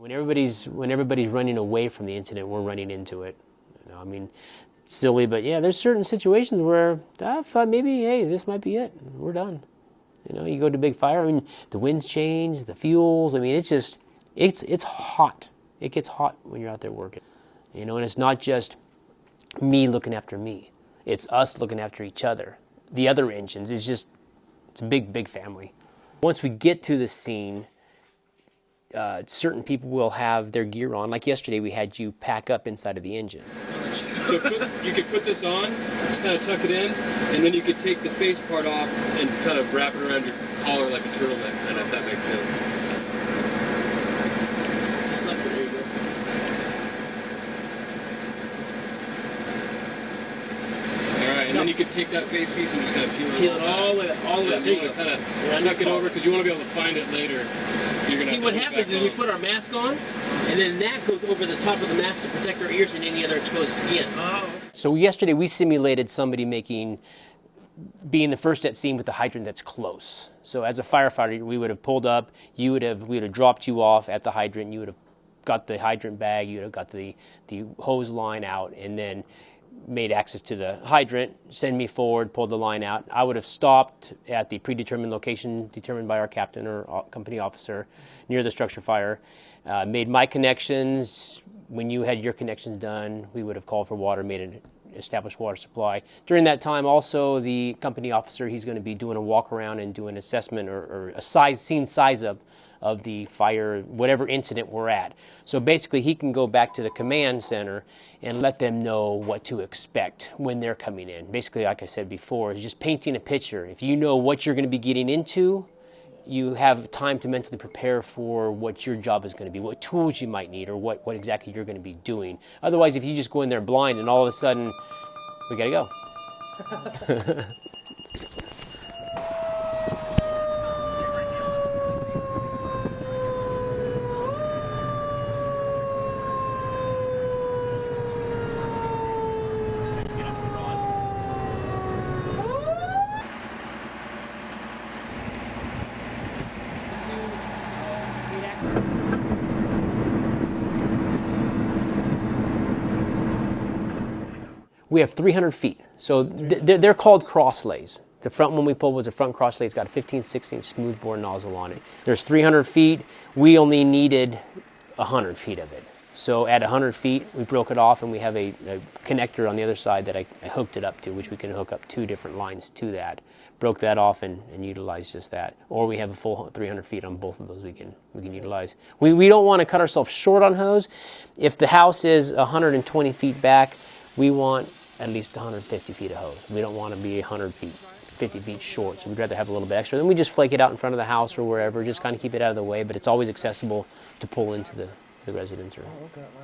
When everybody's running away from the incident, we're running into it. You know, I mean, silly, but yeah, there's certain situations where I thought maybe, hey, this might be it. We're done. You know, you go to a big fire. I mean, the winds change, the fuels. I mean, it's just, it's hot. It gets hot when you're out there working. You know, and it's not just me looking after me. It's us looking after each other. The other engines, it's a big, big family. Once we get to the scene, certain people will have their gear on. Like yesterday, we had you pack up inside of the engine. So you could put this on, just kind of tuck it in, and then you could take the face part off and kind of wrap it around your collar like a turtleneck, I don't know if that makes sense. Just like there you go. Alright, and then you could take that face piece and just kind of peel it all the way up. There you go. Kind of tuck it over because you want to be able to find it later. See, what happens is we put our mask on, and then that goes over the top of the mask to protect our ears and any other exposed skin. Oh. So yesterday we simulated somebody being the first at scene with the hydrant that's close. So as a firefighter, we would have pulled up, we would have dropped you off at the hydrant, you would have got the hydrant bag, you would have got the hose line out, and then made access to the hydrant, send me forward, pulled the line out. I would have stopped at the predetermined location determined by our captain or company officer near the structure fire, made my connections. When you had your connections done, we would have called for water, made an established water supply. During that time, also, the company officer, he's going to be doing a walk around and doing an assessment or a scene size up of the fire, whatever incident we're at. So basically, he can go back to the command center and let them know what to expect when they're coming in. Basically, like I said before, is just painting a picture. If you know what you're going to be getting into, you have time to mentally prepare for what your job is going to be, what tools you might need, or what exactly you're going to be doing. Otherwise, if you just go in there blind and all of a sudden, we got to go. We have 300 feet. So they're called crosslays. The front one we pulled was a front crosslay. It's got a 15-16 smoothbore nozzle on it. There's 300 feet. We only needed 100 feet of it. So at 100 feet, we broke it off, and we have a connector on the other side that I hooked it up to, which we can hook up 2 different lines to that. Broke that off and utilized just that. Or we have a full 300 feet on both of those we can utilize. We don't want to cut ourselves short on hose. If the house is 120 feet back, we want at least 150 feet of hose. We don't want to be 100 feet, 50 feet short, so we'd rather have a little bit extra. Then we just flake it out in front of the house or wherever, just kind of keep it out of the way, but it's always accessible to pull into the residence room.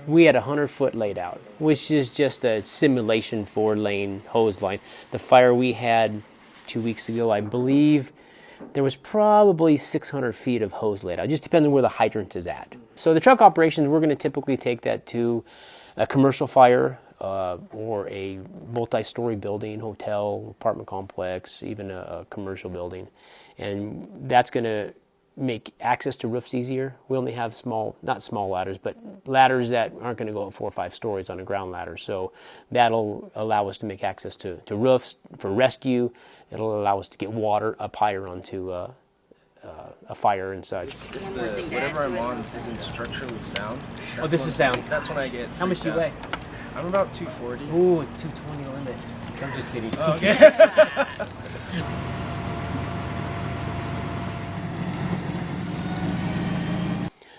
We had 100-foot laid out, which is just a simulation for laying hose line. The fire we had 2 weeks ago, I believe, there was probably 600 feet of hose laid out, just depending on where the hydrant is at. So the truck operations, we're going to typically take that to a commercial fire, or a multi-story building, hotel, apartment complex, even a commercial building. And that's going to make access to roofs easier. We only have not small ladders, but ladders that aren't going to go up 4 or 5 stories on a ground ladder. So that'll allow us to make access to roofs for rescue. It'll allow us to get water up higher onto a fire and such. Whatever I'm on isn't structurally sound. Oh, this is sound. That's when I get. How much do you weigh? I'm about 240. Ooh, 220 limit. I'm just kidding. Oh, okay.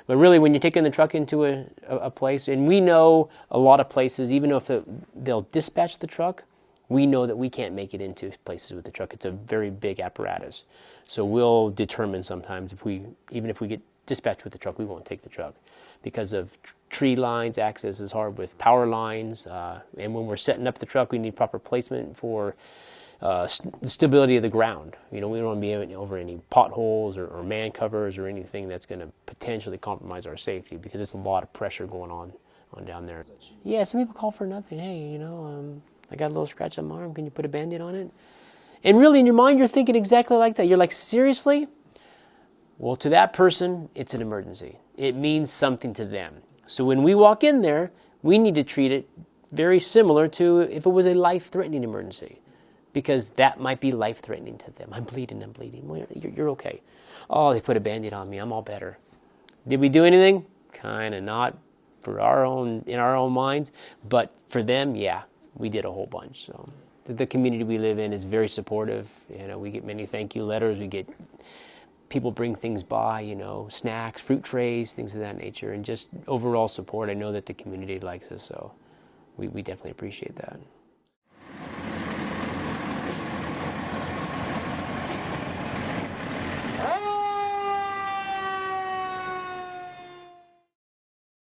But really, when you're taking the truck into a place, and we know a lot of places, even if they'll dispatch the truck, we know that we can't make it into places with the truck. It's a very big apparatus. So we'll determine sometimes even if we get dispatched with the truck, we won't take the truck. Because of tree lines, access is hard with power lines, and when we're setting up the truck, we need proper placement for the stability of the ground. You know, we don't want to be over any potholes or man covers or anything that's going to potentially compromise our safety, because it's a lot of pressure going on down there. Yeah, some people call for nothing. Hey, you know, I got a little scratch on my arm. Can you put a Band-Aid on it? And really, in your mind, you're thinking exactly like that. You're like, seriously? Well, to that person, it's an emergency. It means something to them. So when we walk in there, we need to treat it very similar to if it was a life-threatening emergency, because that might be life-threatening to them. I'm bleeding. Well, you're okay. Oh, they put a Band-Aid on me. I'm all better. Did we do anything? Kind of not in our own minds, but for them, yeah, we did a whole bunch. So the community we live in is very supportive. We get many thank you letters. We get people bring things by, snacks, fruit trays, things of that nature, and just overall support. I know that the community likes us, so we definitely appreciate that.